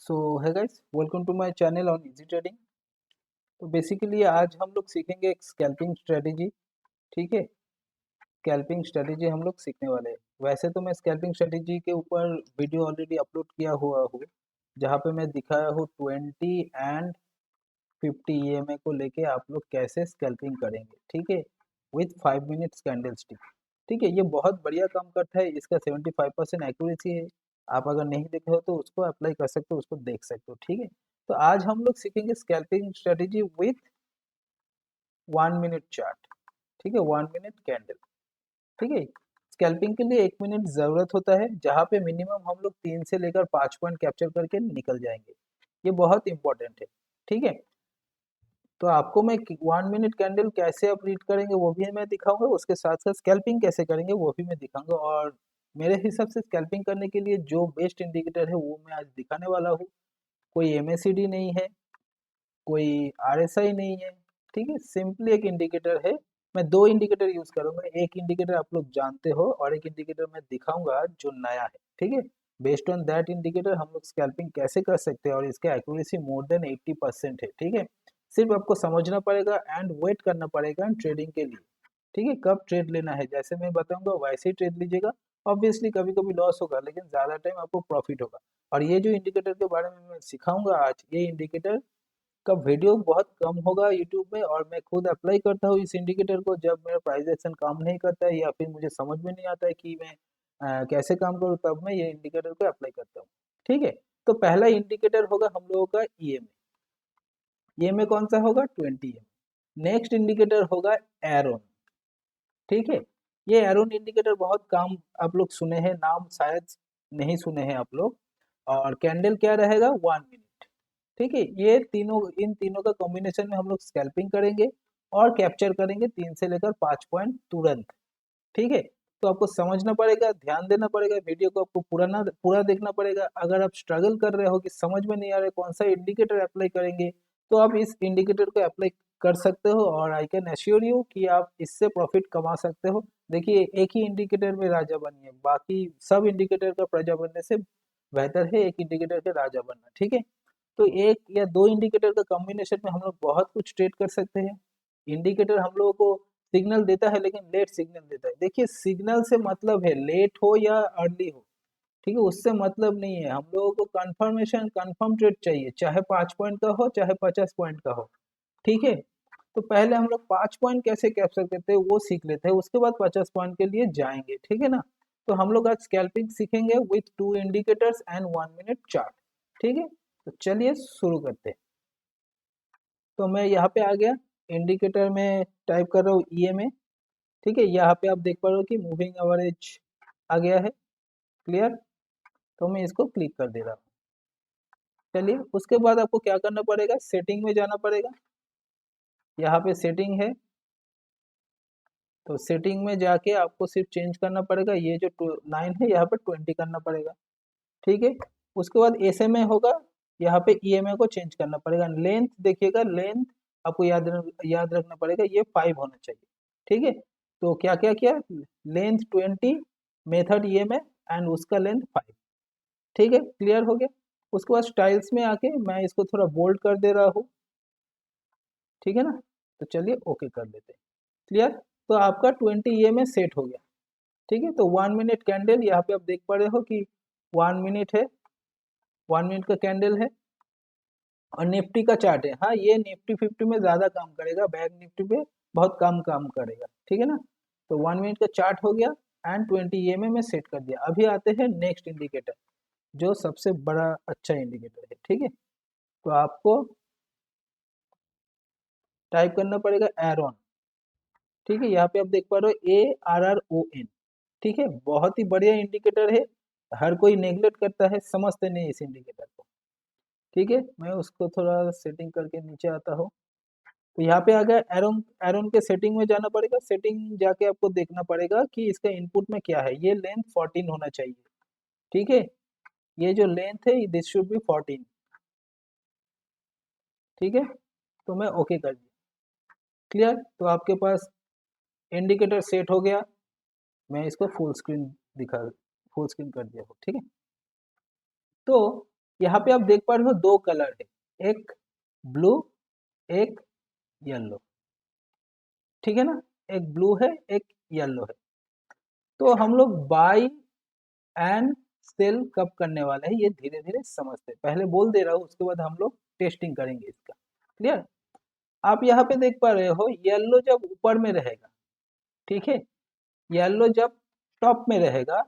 So hi guys, welcome to my channel on easy trading. तो basically आज हम लोग सीखेंगे एक स्कैल्पिंग स्ट्रेटेजी। ठीक है, स्कैल्पिंग स्ट्रेटेजी हम लोग सीखने वाले हैं। वैसे तो मैं स्कैल्पिंग स्ट्रेटेजी के ऊपर वीडियो ऑलरेडी अपलोड किया हुआ हूँ, जहाँ पे मैं दिखाया हूँ 20 एंड 50 EMA को लेके आप लोग कैसे स्कैल्पिंग करेंगे। ठीक है, विथ 5 मिनट्स कैंडल स्टिक। ठीक है, ये बहुत बढ़िया काम करता है, इसका 75% एक्यूरेसी है। आप अगर नहीं देखे हो तो उसको अप्लाई कर सकते हो, उसको देख सकते हो। ठीक है, तो आज हम लोग सीखेंगे scalping strategy with 1 minute chart. ठीक है, 1 मिनट कैंडल। ठीक है, स्कैल्पिंग के लिए 1 मिनट ज़रूरत होता है, जहाँ पे मिनिमम हम लोग 3 से लेकर 5 पॉइंट कैप्चर करके निकल जाएंगे। ये बहुत इंपॉर्टेंट है। ठीक है, तो आपको मैं 1 मिनट कैंडल कैसे आप रीड करेंगे वो भी मैं दिखाऊंगा, उसके साथ साथ स्कैल्पिंग कैसे करेंगे वो भी मैं दिखाऊंगा। और मेरे हिसाब से स्कैल्पिंग करने के लिए जो बेस्ट इंडिकेटर है वो मैं आज दिखाने वाला हूँ। कोई MACD नहीं है, कोई RSI नहीं है। ठीक है, सिंपली एक इंडिकेटर है। मैं दो इंडिकेटर यूज करूंगा, एक इंडिकेटर आप लोग जानते हो और एक इंडिकेटर मैं दिखाऊंगा जो नया है। ठीक है, बेस्ड ऑन दैट इंडिकेटर हम लोग स्कैल्पिंग कैसे कर सकते हैं और इसका एक्यूरेसी मोर देन 80% है। ठीक है, सिर्फ आपको समझना पड़ेगा एंड वेट करना पड़ेगा ट्रेडिंग के लिए। ठीक है, कब ट्रेड लेना है जैसे मैं बताऊंगा वैसे ही ट्रेड लीजिएगा। ऑब्वियसली कभी कभी लॉस होगा, लेकिन ज़्यादा टाइम आपको प्रॉफिट होगा। और ये जो इंडिकेटर के बारे में मैं सिखाऊंगा आज, ये इंडिकेटर का वीडियो बहुत कम होगा यूट्यूब में, और मैं खुद अप्लाई करता हूँ इस इंडिकेटर को जब मेरा प्राइस एक्शन काम नहीं करता है या फिर मुझे समझ में नहीं आता है कि मैं कैसे काम करूँ, तब मैं ये इंडिकेटर को अप्लाई करता हूँ। ठीक है, तो पहला इंडिकेटर होगा हम लोगों का EMA। EMA कौन सा होगा? 20 EMA। नेक्स्ट इंडिकेटर होगा एरोन। ठीक है, ये एरोन इंडिकेटर बहुत काम आप लोग सुने हैं, नाम शायद नहीं सुने हैं आप लोग। और कैंडल क्या रहेगा? 1 मिनट। ठीक है, ये तीनों, इन तीनों का कॉम्बिनेशन में हम लोग स्कैल्पिंग करेंगे और कैप्चर करेंगे 3 से लेकर 5 पॉइंट तुरंत। ठीक है, तो आपको समझना पड़ेगा, ध्यान देना पड़ेगा, वीडियो को आपको पूरा देखना पड़ेगा। अगर आप स्ट्रगल कर रहे हो कि समझ में नहीं आ रहा है कौन सा इंडिकेटर अप्लाई करेंगे, तो आप इस इंडिकेटर को अप्लाई कर सकते हो और आई कैन एश्योर यू कि आप इससे प्रॉफिट कमा सकते हो। देखिए, एक ही इंडिकेटर में राजा बनिए, बाकी सब इंडिकेटर का प्रजा बनने से बेहतर है एक इंडिकेटर के राजा बनना। ठीक है, तो एक या दो इंडिकेटर का कॉम्बिनेशन में हम लोग बहुत कुछ ट्रेड कर सकते हैं। इंडिकेटर हम लोगों को सिग्नल देता है, लेकिन लेट सिग्नल देता है। देखिए, सिग्नल से मतलब है लेट हो या अर्ली हो। ठीक है, उससे मतलब नहीं है। हम लोगों को कंफर्मेशन, कंफर्म ट्रेड चाहिए, चाहे 5 पॉइंट का हो चाहे 50 पॉइंट का हो। ठीक है, तो पहले हम लोग 5 पॉइंट कैसे कैप्चर करते हैं वो सीख लेते हैं, उसके बाद 50 पॉइंट के लिए जाएंगे। ठीक है ना, तो हम लोग आज स्कैल्पिंग सीखेंगे with 2 indicators and 1 minute chart. ठीक है, तो चलिए शुरू करते हैं। तो मैं यहाँ पे आ गया, इंडिकेटर में टाइप कर रहा हूँ EMA। ठीक है, यहाँ पे आप देख पा रहे हो कि मूविंग एवरेज आ गया है। क्लियर, तो मैं इसको क्लिक कर दे रहा हूँ। चलिए, उसके बाद आपको क्या करना पड़ेगा, सेटिंग में जाना पड़ेगा। यहाँ पे सेटिंग है, तो सेटिंग में जाके आपको सिर्फ चेंज करना पड़ेगा, ये जो लाइन है यहाँ पे 20 करना पड़ेगा। ठीक है, उसके बाद SMA होगा, यहाँ पे EMA को चेंज करना पड़ेगा। लेंथ देखिएगा, लेंथ आपको याद रखना पड़ेगा, ये 5 होना चाहिए। ठीक है, तो क्या क्या किया, लेंथ 20, मेथड EMA एंड उसका लेंथ 5। ठीक है, क्लियर हो गया। उसके बाद स्टाइल्स में आके मैं इसको थोड़ा बोल्ड कर दे रहा हूँ। ठीक है ना, तो चलिए ओके कर देते हैं। क्लियर, तो आपका 20 EMA सेट हो गया। ठीक है, तो 1 मिनट कैंडल यहाँ पे आप देख पा रहे हो कि 1 मिनट है, 1 मिनट का कैंडल है। और निफ्टी का चार्ट है, हाँ ये निफ्टी 50 में ज़्यादा काम करेगा, बैंक निफ्टी पे बहुत कम काम करेगा। ठीक है ना, तो 1 मिनट का चार्ट हो गया एंड 20 EMA में सेट कर दिया। अभी आते हैं नेक्स्ट इंडिकेटर, जो सबसे बड़ा अच्छा इंडिकेटर है। ठीक है, तो आपको टाइप करना पड़ेगा एरोन। ठीक है, यहाँ पे आप देख पा रहे हो ARRON। ठीक है, बहुत ही बढ़िया इंडिकेटर है, हर कोई नेग्लेक्ट करता है, समझते नहीं इस इंडिकेटर को। ठीक है, मैं उसको थोड़ा सेटिंग करके नीचे आता हूँ। तो यहाँ पे आ गया एरोन। एरोन के सेटिंग में जाना पड़ेगा, सेटिंग जाके आपको देखना पड़ेगा कि इसका इनपुट में क्या है। ये लेंथ 14 होना चाहिए। ठीक है, ये जो लेंथ है दिस शुड बी 14। ठीक है, तो मैं ओके कर दिया। क्लियर, तो आपके पास इंडिकेटर सेट हो गया। मैं इसको फुल स्क्रीन कर दिया हूँ। ठीक है, तो यहाँ पे आप देख पा रहे हो दो कलर है, एक ब्लू एक येलो, ठीक है ना, एक ब्लू है एक येलो है। तो हम लोग बाई एंड सेल कब करने वाले हैं ये धीरे धीरे समझते हैं, पहले बोल दे रहा हूँ उसके बाद हम लोग टेस्टिंग करेंगे इसका। क्लियर? आप यहाँ पे देख पा रहे हो येलो जब ऊपर में रहेगा, ठीक है, येलो जब टॉप में रहेगा,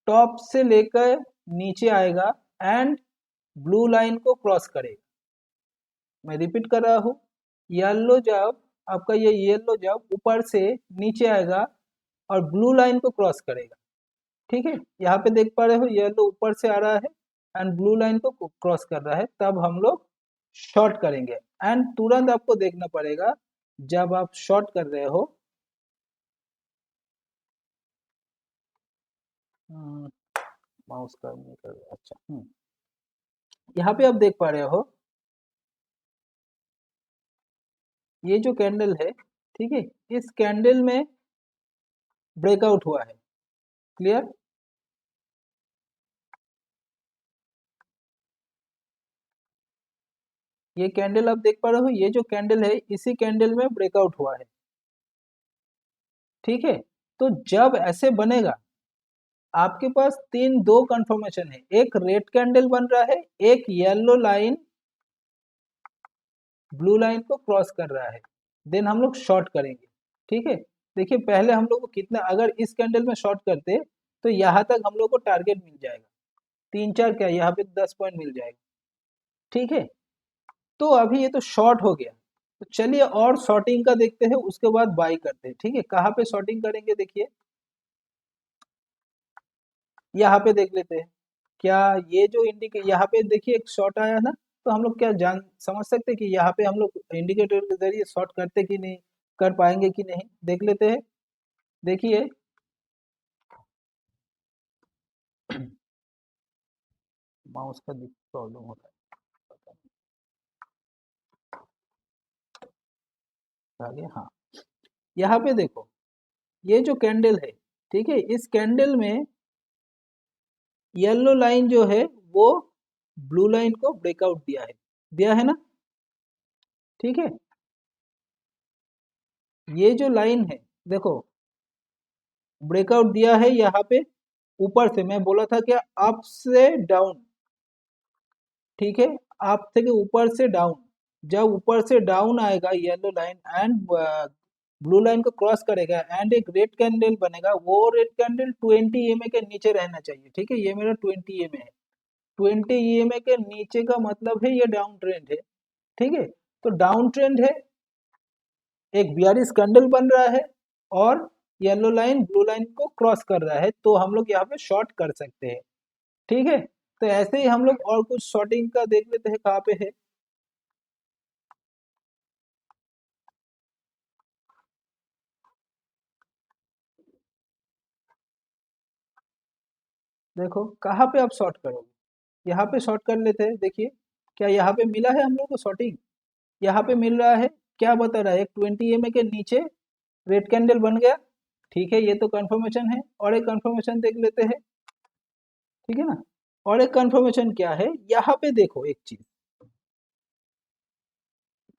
टॉप से लेकर नीचे आएगा एंड ब्लू लाइन को क्रॉस करेगा। मैं रिपीट कर रहा हूँ, येलो जब आपका ये येलो जब ऊपर से नीचे आएगा और ब्लू लाइन को क्रॉस करेगा, ठीक है, यहाँ पे देख पा रहे हो येलो ऊपर से आ रहा है एंड ब्लू लाइन को क्रॉस कर रहा है, तब हम लोग शॉर्ट करेंगे। एंड तुरंत आपको देखना पड़ेगा जब आप शॉर्ट कर रहे हो, माउस का नहीं कर रहा, अच्छा, यहाँ पे आप देख पा रहे हो ये जो कैंडल है, ठीक है, इस कैंडल में ब्रेकआउट हुआ है। क्लियर? ये कैंडल आप देख पा रहे हो, ये जो कैंडल है इसी कैंडल में ब्रेकआउट हुआ है, ठीक है। तो जब ऐसे बनेगा आपके पास दो कंफर्मेशन है, एक रेड कैंडल बन रहा है, एक येलो लाइन ब्लू लाइन को क्रॉस कर रहा है, देन हम लोग शॉर्ट करेंगे, ठीक है। देखिए पहले हम लोग को कितना, अगर इस कैंडल में शॉर्ट करते तो यहाँ तक हम लोग को टारगेट मिल जाएगा, 3-4 क्या यहाँ पे 10 पॉइंट मिल जाएगा, ठीक है। तो अभी ये तो शॉर्ट हो गया, तो चलिए और शॉर्टिंग का देखते हैं, उसके बाद बाई करते हैं, ठीक है। कहाँ पे शॉर्टिंग करेंगे देखिए, यहाँ पे देख लेते हैं। क्या ये जो इंडिकेटर यहाँ पे देखिए एक शॉर्ट आया ना, तो हम लोग क्या जान समझ सकते हैं कि यहाँ पे हम लोग इंडिकेटर के जरिए शॉर्ट करते कि नहीं, कर पाएंगे कि नहीं, देख लेते हैं। देखिए माउस का प्रॉब्लम होता है, पता नहीं, आगे, हाँ, यहाँ पे देखो ये जो कैंडल है, ठीक है, इस कैंडल में येलो लाइन जो है वो ब्लू लाइन को ब्रेकआउट दिया है ना, ठीक है। ये जो लाइन है देखो ब्रेकआउट दिया है यहाँ पे ऊपर से, मैं बोला था क्या अप से डाउन, ठीक है, अप से ऊपर से डाउन, जब ऊपर से डाउन आएगा yellow line and blue line को क्रॉस करेगा एंड एक रेड कैंडल बनेगा, वो रेड कैंडल 20 EMA के नीचे रहना चाहिए, ठीक है, ये मेरा 20 EMA है, 20 EMA के नीचे का मतलब है ये डाउन ट्रेंड है, ठीक है। तो डाउन ट्रेंड है, एक बियरिश कैंडल बन रहा है और येलो लाइन ब्लू लाइन को क्रॉस कर रहा है, तो हम लोग यहाँ पे शॉर्ट कर सकते हैं, ठीक है। तो ऐसे ही हम लोग और कुछ शॉर्टिंग का देख लेते हैं कहाँ पे है। देखो कहाँ पे आप शॉर्ट करोगे, यहाँ पे शॉर्ट कर लेते हैं, देखिए क्या यहाँ पे मिला है हम लोग को शॉर्टिंग, यहाँ पे मिल रहा है, क्या बता रहा है, एक 20 EMA के नीचे रेड कैंडल बन गया, ठीक है, ये तो कंफर्मेशन है। और एक कंफर्मेशन देख लेते हैं, ठीक है ना, और एक कंफर्मेशन क्या है, यहाँ पे देखो एक चीज,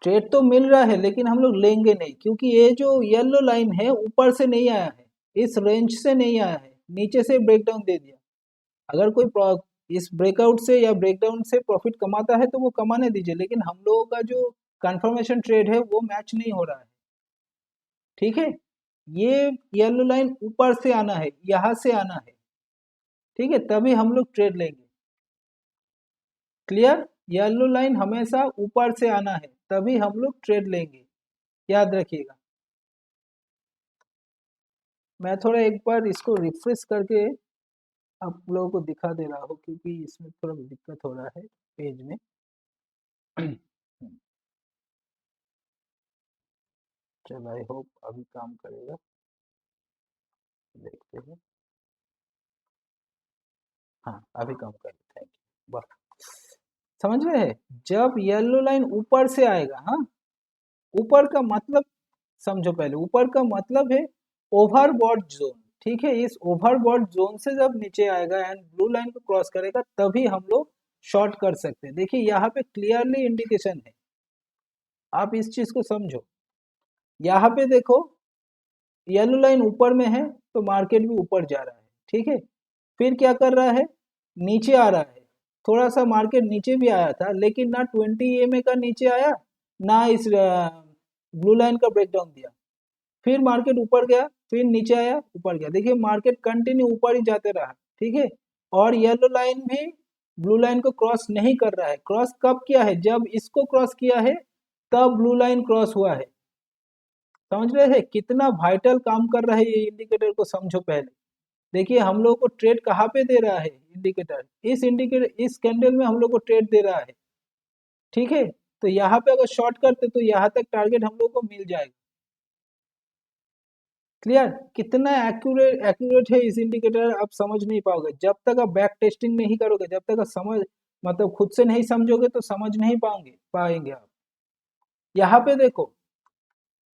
ट्रेड तो मिल रहा है लेकिन हम लोग लेंगे नहीं, क्योंकि ये जो येलो लाइन है ऊपर से नहीं आया है, इस रेंज से नहीं आया है, नीचे से ब्रेकडाउन दे दिया। अगर कोई इस ब्रेकआउट से या ब्रेकडाउन से प्रॉफिट कमाता है तो वो कमाने दीजिए, लेकिन हम लोगों का जो कंफर्मेशन ट्रेड है वो मैच नहीं हो रहा है, ठीक है। ये येलो लाइन ऊपर से आना है, यहाँ से आना है, ठीक है, तभी हम लोग ट्रेड लेंगे। क्लियर? येलो लाइन हमेशा ऊपर से आना है तभी हम लोग ट्रेड लेंगे, याद रखिएगा। मैं थोड़ा एक बार इसको रिफ्रेश करके आप लोगों को दिखा दे रहा हूँ, क्योंकि इसमें थोड़ा दिक्कत हो रहा है पेज में। चलो आई होप अभी काम करेगा, देखते हैं। हाँ अभी काम करेगा, थैंक यू, बस समझ रहे हैं, जब येलो लाइन ऊपर से आएगा, हाँ, ऊपर का मतलब समझो, पहले ऊपर का मतलब है ओवरबॉट जोन, ठीक है, इस ओवरबॉट जोन से जब नीचे आएगा एंड ब्लू लाइन को क्रॉस करेगा तभी हम लोग शॉर्ट कर सकते हैं। देखिए यहाँ पे क्लियरली इंडिकेशन है, आप इस चीज को समझो। यहाँ पे देखो येलो लाइन ऊपर में है तो मार्केट भी ऊपर जा रहा है, ठीक है। फिर क्या कर रहा है, नीचे आ रहा है। थोड़ा सा मार्केट नीचे भी आया था, लेकिन ना 20 EMA का नीचे आया, ना इस ब्लू लाइन का ब्रेकडाउन दिया। फिर मार्केट ऊपर गया, फिर नीचे आया, ऊपर गया। देखिए मार्केट कंटिन्यू ऊपर ही जाते रहा, ठीक है। और येलो लाइन भी ब्लू लाइन को क्रॉस नहीं कर रहा है। क्रॉस कब किया है, जब इसको क्रॉस किया है तब ब्लू लाइन क्रॉस हुआ है। समझ रहे हैं कितना वाइटल काम कर रहा है ये इंडिकेटर को, समझो पहले। देखिए हम लोग को ट्रेड कहाँ पे दे रहा है इंडिकेटर, इस कैंडल में हम लोग को ट्रेड दे रहा है, ठीक है। तो यहाँ पे अगर शॉर्ट करते तो यहाँ तक टारगेट हम लोग को मिल जाएगा। क्लियर, कितना एक्यूरेट है इस इंडिकेटर, आप समझ नहीं पाओगे जब तक आप बैक टेस्टिंग नहीं करोगे, जब तक आप समझ मतलब खुद से नहीं समझोगे तो समझ नहीं पाएंगे आप। यहाँ पे देखो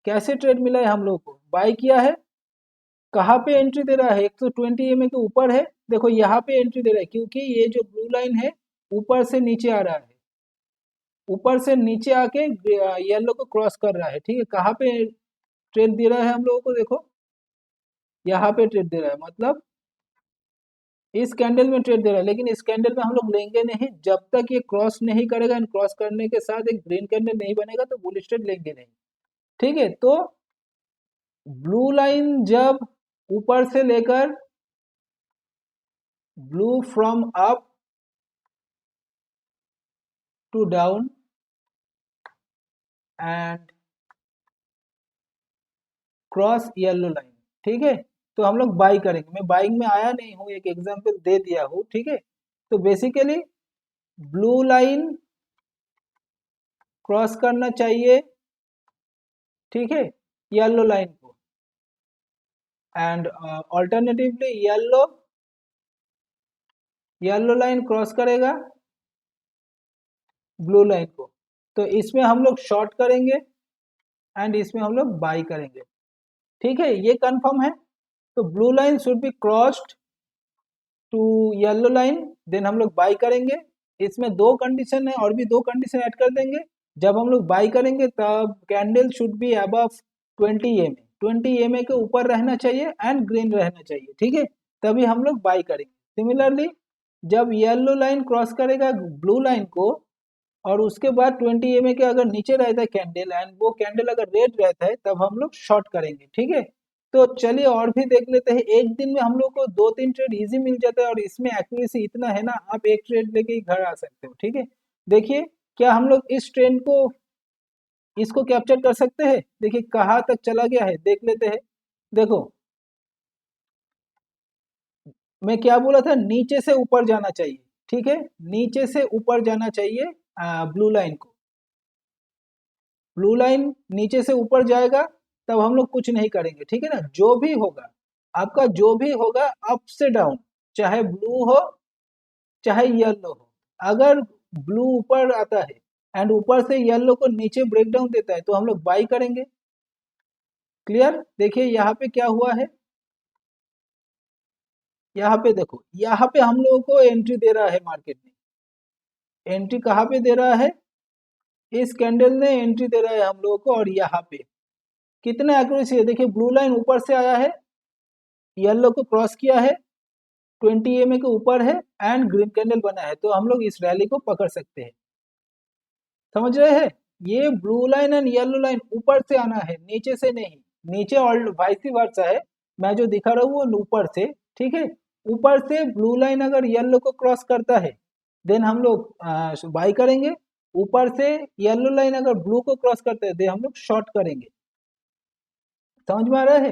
कैसे ट्रेड मिला है हम लोग को, बाई किया है, कहाँ पे एंट्री दे रहा है, 120 EMA के ऊपर है। देखो यहाँ पे एंट्री दे रहा है, क्योंकि ये जो ब्लू लाइन है ऊपर से नीचे आ रहा है, ऊपर से नीचे आके येलो को क्रॉस कर रहा है, ठीक है। कहाँ पे ट्रेड दे रहा है हम लोगों को, देखो यहाँ पे ट्रेड दे रहा है, मतलब इस कैंडल में ट्रेड दे रहा है। लेकिन इस कैंडल में हम लोग लेंगे नहीं जब तक ये क्रॉस नहीं करेगा। एंड क्रॉस करने के साथ एक ग्रीन कैंडल नहीं बनेगा तो बुलिश ट्रेड लेंगे नहीं, ठीक है। तो ब्लू लाइन जब ऊपर से लेकर blue from up to down and cross yellow line, ठीक है, तो हम लोग बाई करेंगे। मैं बाइंग में आया नहीं हूँ, एक एग्जांपल दे दिया हूँ, ठीक है। तो बेसिकली ब्लू लाइन क्रॉस करना चाहिए, ठीक है, येलो लाइन को, and alternatively yellow line cross करेगा ब्लू लाइन को। तो इसमें हम लोग शॉर्ट करेंगे एंड इसमें हम लोग बाई करेंगे, ठीक है, ये कंफर्म है। तो blue line should be crossed to yellow line, then हम लोग बाई करेंगे। इसमें दो कंडीशन है, और भी दो कंडीशन ऐड कर देंगे। जब हम लोग बाई करेंगे तब candle should be above 20 EMA, 20 EMA के ऊपर रहना चाहिए एंड ग्रीन रहना चाहिए, ठीक है, तभी हम लोग बाई करेंगे। सिमिलरली जब येलो लाइन क्रॉस करेगा ब्लू लाइन को और उसके बाद 20 EMA के अगर नीचे रहता है कैंडल एंड वो कैंडल अगर रेड रहता है तब हम लोग शॉर्ट करेंगे, ठीक है। तो चलिए और भी देख लेते हैं। एक दिन में हम लोग को 2-3 ट्रेड इजी मिल जाता है, और इसमें एक्यूरेसी इतना है ना, आप एक ट्रेड लेके ही घर आ सकते हो, ठीक है। देखिए क्या हम लोग इस ट्रेंड को इसको कैप्चर कर सकते हैं। देखिए कहाँ तक चला गया है, देख लेते हैं। देखो मैं क्या बोला था, नीचे से ऊपर जाना चाहिए, ठीक है, नीचे से ऊपर जाना चाहिए ब्लू लाइन को। ब्लू लाइन नीचे से ऊपर जाएगा तब हम लोग कुछ नहीं करेंगे, ठीक है ना। जो भी होगा आपका, जो भी होगा अप से डाउन, चाहे ब्लू हो चाहे येलो हो, अगर ब्लू ऊपर आता है एंड ऊपर से येलो को नीचे ब्रेक डाउन देता है तो हम लोग बाई करेंगे। क्लियर, देखिए यहाँ पे क्या हुआ है, यहाँ पे देखो, यहाँ पे हम लोगों को एंट्री दे रहा है मार्केट में। एंट्री कहाँ पे दे रहा है, इस कैंडल ने एंट्री दे रहा है हम लोगों को। और यहाँ पे कितना एक्यूरेसी है, देखिए ब्लू लाइन ऊपर से आया है, येलो को क्रॉस किया है, 20 EMA के ऊपर है एंड ग्रीन कैंडल बना है, तो हम लोग इस रैली को पकड़ सकते हैं। समझ रहे हैं, ये blue line and yellow line ऊपर से आना है, नीचे से नहीं। नीचे और वाइस वर्सा है, मैं जो दिखा रहा हूँ वो ऊपर से, ठीक है। ऊपर से ब्लू लाइन अगर येलो को क्रॉस करता है देन हम लोग बाई करेंगे। ऊपर से येलो लाइन अगर ब्लू को क्रॉस करता है देन हम लोग शॉर्ट करेंगे। समझ में आ रहा है,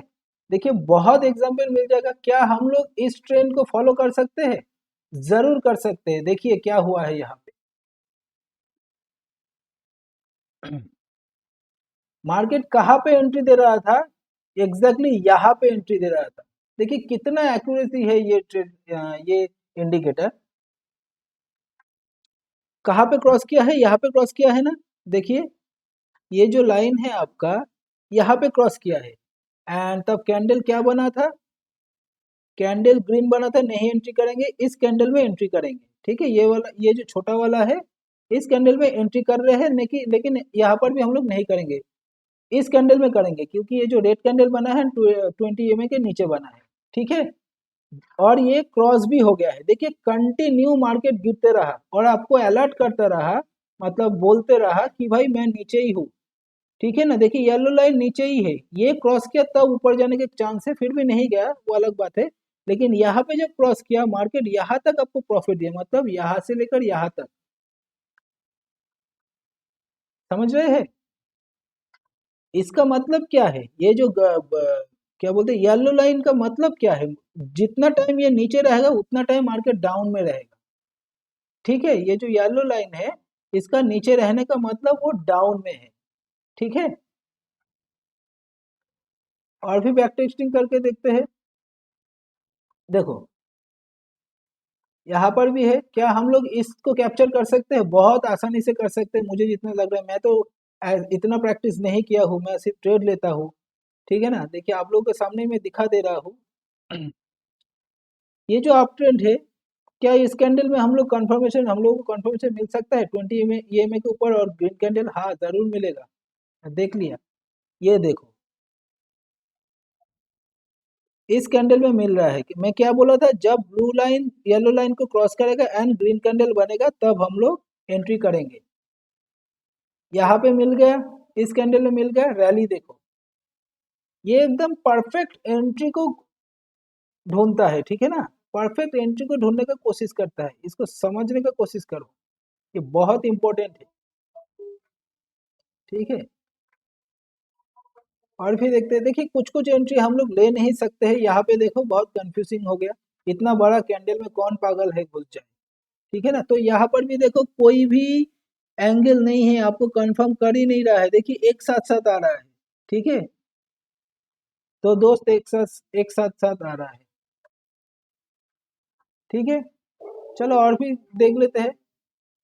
देखिए बहुत एग्जाम्पल मिल जाएगा। क्या हम लोग इस ट्रेंड को फॉलो कर सकते हैं, जरूर कर सकते हैं। देखिए क्या हुआ है यहाँ पे, मार्केट कहाँ पे एंट्री दे रहा था, एग्जैक्टली यहाँ पे एंट्री दे रहा था। देखिए कितना एक्यूरेसी है ये ट्रेड, ये इंडिकेटर। कहाँ पे क्रॉस किया है, यहाँ पे क्रॉस किया है ना। देखिए ये जो लाइन है आपका, यहाँ पे क्रॉस किया है एंड तब कैंडल क्या बना था, कैंडल ग्रीन बना था, नहीं एंट्री करेंगे, इस कैंडल में एंट्री करेंगे, ठीक है, ये जो छोटा वाला है इस कैंडल में एंट्री कर रहे हैं, लेकिन यहाँ पर भी हम लोग नहीं करेंगे, इस कैंडल में करेंगे क्योंकि ये जो रेड कैंडल बना है 20 EMA के नीचे बना है। ठीक है, और ये क्रॉस भी हो गया है। देखिए कंटिन्यू मार्केट गिरते रहा और आपको अलर्ट करता रहा, मतलब बोलते रहा कि भाई मैं नीचे ही हूँ। ठीक है ना, देखिए येलो लाइन नीचे ही है, ये क्रॉस किया तब ऊपर जाने के चांस है, फिर भी नहीं गया वो अलग बात है। लेकिन यहाँ पे जब क्रॉस किया मार्केट यहाँ तक आपको प्रॉफिट दिया, मतलब यहाँ से लेकर यहाँ तक, समझ रहे हैं? इसका मतलब क्या है, ये जो क्या बोलते हैं येलो लाइन का मतलब क्या है, जितना टाइम ये नीचे रहेगा उतना टाइम मार्केट डाउन में रहेगा। ठीक है, ये जो येलो लाइन है इसका नीचे रहने का मतलब वो डाउन में है। ठीक है, और भी बैक टेस्टिंग करके देखते हैं। देखो यहाँ पर भी है, क्या हम लोग इसको कैप्चर कर सकते हैं? बहुत आसानी से कर सकते हैं, मुझे जितना लग रहा है। मैं तो इतना प्रैक्टिस नहीं किया हूँ, मैं सिर्फ ट्रेड लेता हूँ। ठीक है ना, देखिए आप लोगों के सामने मैं दिखा दे रहा हूँ। ये जो अप ट्रेंड है, क्या इस कैंडल में हम लोग को कंफर्मेशन मिल सकता है 20 EMA के ऊपर और ग्रीन कैंडल? हाँ जरूर मिलेगा। देख लिया, ये देखो इस कैंडल में मिल रहा है कि मैं क्या बोला था, जब ब्लू लाइन येलो लाइन को क्रॉस करेगा एंड ग्रीन कैंडल बनेगा तब हम लोग एंट्री करेंगे। यहाँ पे मिल गया, इस कैंडल में मिल गया, रैली देखो, ये एकदम परफेक्ट एंट्री को ढूंढता है। ठीक है ना, परफेक्ट एंट्री को ढूंढने का कोशिश करता है, इसको समझने का कोशिश करो, ये बहुत इंपॉर्टेंट है। ठीक है, और फिर देखते हैं, देखिए कुछ कुछ एंट्री हम लोग ले नहीं सकते हैं। यहाँ पे देखो बहुत कंफ्यूजिंग हो गया, इतना बड़ा कैंडल में कौन पागल है घुस जाए। ठीक है ना, तो यहाँ पर भी देखो कोई भी एंगल नहीं है, आपको कंफर्म कर ही नहीं रहा है। देखिए एक साथ साथ आ रहा है। ठीक है, तो दोस्त एक साथ साथ आ रहा है। ठीक है, चलो और भी देख लेते हैं।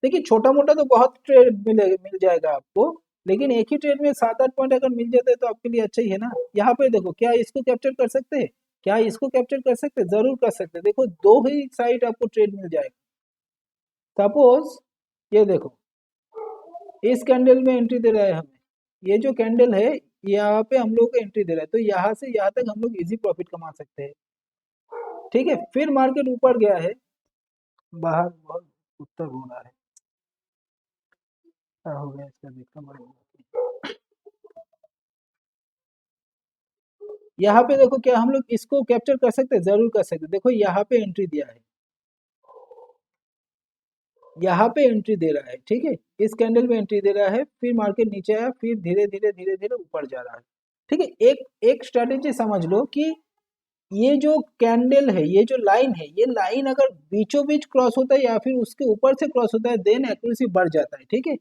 देखिए छोटा मोटा तो बहुत ट्रेड मिल जाएगा आपको, लेकिन एक ही ट्रेड में 7-8 पॉइंट अगर मिल जाते हैं तो आपके लिए अच्छा ही है ना। यहाँ पे देखो, क्या इसको कैप्चर कर सकते हैं? क्या इसको कैप्चर कर सकते हैं? जरूर कर सकते हैं। देखो दो ही साइड आपको ट्रेड मिल जाएगा। सपोज ये देखो, इस कैंडल में एंट्री दे रहा है हमें, ये जो कैंडल है यहाँ पे हम लोग को एंट्री दे रहा है, तो यहाँ से यहाँ तक हम लोग इजी प्रॉफिट कमा सकते हैं। ठीक है, फिर मार्केट ऊपर गया है, बाहर बहुत उत्तर हो रहा है, क्या हो गया इसका देखना पड़ेगा। यहाँ पे देखो, क्या हम लोग इसको कैप्चर कर सकते हैं? जरूर कर सकते हैं। देखो यहाँ पे एंट्री दिया है, यहाँ पे एंट्री दे रहा है। ठीक है, इस कैंडल में एंट्री दे रहा है, फिर मार्केट नीचे आया, फिर धीरे धीरे ऊपर जा रहा है। ठीक है, एक एक स्ट्रेटेजी समझ लो कि ये जो कैंडल है, ये जो लाइन है, ये लाइन अगर बीचों बीच क्रॉस होता है या फिर उसके ऊपर से क्रॉस होता है, देन एक्यूरेसी बढ़ जाता है। ठीक है,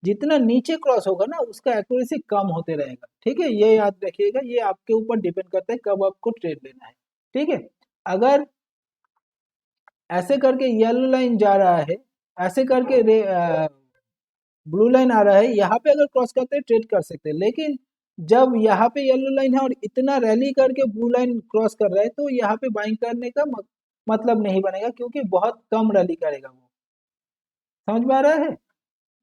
जितना नीचे क्रॉस होगा ना उसका एक्यूरेसी कम होते रहेगा। ठीक है, ये याद रखिएगा, ये आपके ऊपर डिपेंड करता है कब आपको ट्रेड लेना है। ठीक है, अगर ऐसे करके येलो लाइन जा रहा है, ऐसे करके ब्लू लाइन आ रहा है, यहाँ पे अगर क्रॉस करते हैं ट्रेड कर सकते हैं। लेकिन जब यहाँ पे येलो लाइन है और इतना रैली करके ब्लू लाइन क्रॉस कर रहा है, तो यहाँ पे बाइंग करने का मतलब नहीं बनेगा, क्योंकि बहुत कम रैली करेगा वो। समझ में आ रहा है?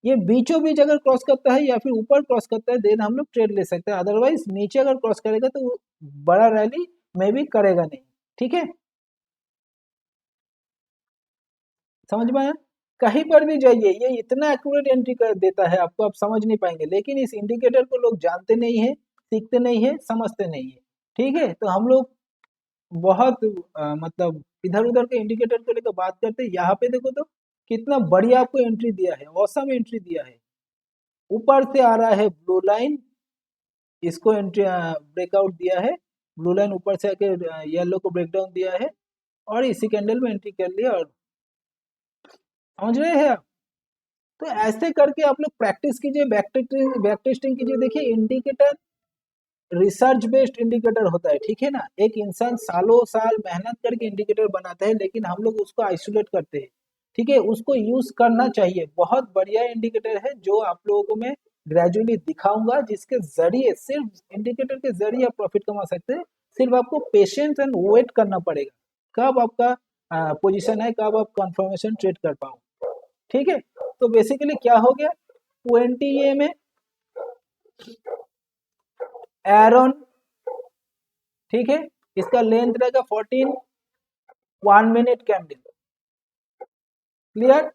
ये बीचों बीच अगर क्रॉस करता है या फिर ऊपर क्रॉस करता है, देन हम लोग ट्रेड ले सकते हैं। अदरवाइज नीचे अगर क्रॉस करेगा तो वो बड़ा रैली में भी करेगा नहीं। ठीक है, समझ में आया? कहीं पर भी जाइए, ये इतना एक्यूरेट एंट्री कर देता है आपको, आप समझ नहीं पाएंगे। लेकिन इस इंडिकेटर को लोग जानते नहीं है, सीखते नहीं है, समझते नहीं है। ठीक है, तो हम लोग बहुत मतलब इधर उधर के इंडिकेटर को लेकर बात करते हैं। यहाँ पे देखो तो कितना बढ़िया आपको एंट्री दिया है, औसम एंट्री दिया है। ऊपर से आ रहा है ब्लू लाइन, इसको एंट्री ब्रेकआउट दिया है, ब्लू लाइन ऊपर से आके येलो को ब्रेकडाउन दिया है, और इसी कैंडल में एंट्री कर लिया। और समझ रहे हैं आप? तो ऐसे करके आप लोग प्रैक्टिस कीजिए, बैक टेस्टिंग कीजिए। देखिए इंडिकेटर रिसर्च बेस्ड इंडिकेटर होता है। ठीक है ना, एक इंसान सालों साल मेहनत करके इंडिकेटर बनाता है, लेकिन हम लोग उसको आइसोलेट करते हैं। ठीक है, उसको यूज करना चाहिए। बहुत बढ़िया इंडिकेटर है जो आप लोगों को मैं ग्रेजुअली दिखाऊंगा, जिसके जरिए, सिर्फ इंडिकेटर के जरिए आप प्रॉफिट कमा सकते हैं। सिर्फ आपको पेशेंस एंड वेट करना पड़ेगा, कब आपका पोजीशन है कब आप कंफर्मेशन ट्रेड कर पाओ। ठीक है, तो बेसिकली क्या हो गया, 20 में एरन, ठीक है, इसका लेंथ रहेगा 14, 1 मिनट कैंडल, क्लियर।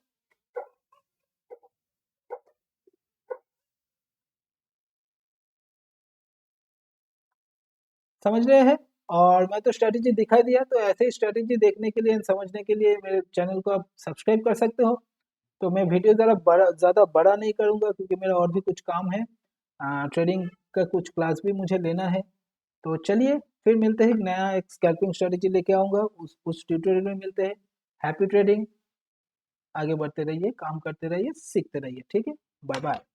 समझ रहे हैं, और मैं तो स्ट्रेटेजी दिखा दिया, तो ऐसे ही स्ट्रेटेजी देखने के लिए, समझने के लिए मेरे चैनल को आप सब्सक्राइब कर सकते हो। तो मैं वीडियो ज़्यादा बड़ा नहीं करूँगा क्योंकि मेरा और भी कुछ काम है, ट्रेडिंग का कुछ क्लास भी मुझे लेना है। तो चलिए फिर मिलते हैं, नया एक स्कैल्पिंग स्ट्रेटेजी लेके आऊँगा, उस ट्यूटोरियल में मिलते हैं। हैप्पी ट्रेडिंग, आगे बढ़ते रहिए, काम करते रहिए, सीखते रहिए, ठीक है, बाय बाय।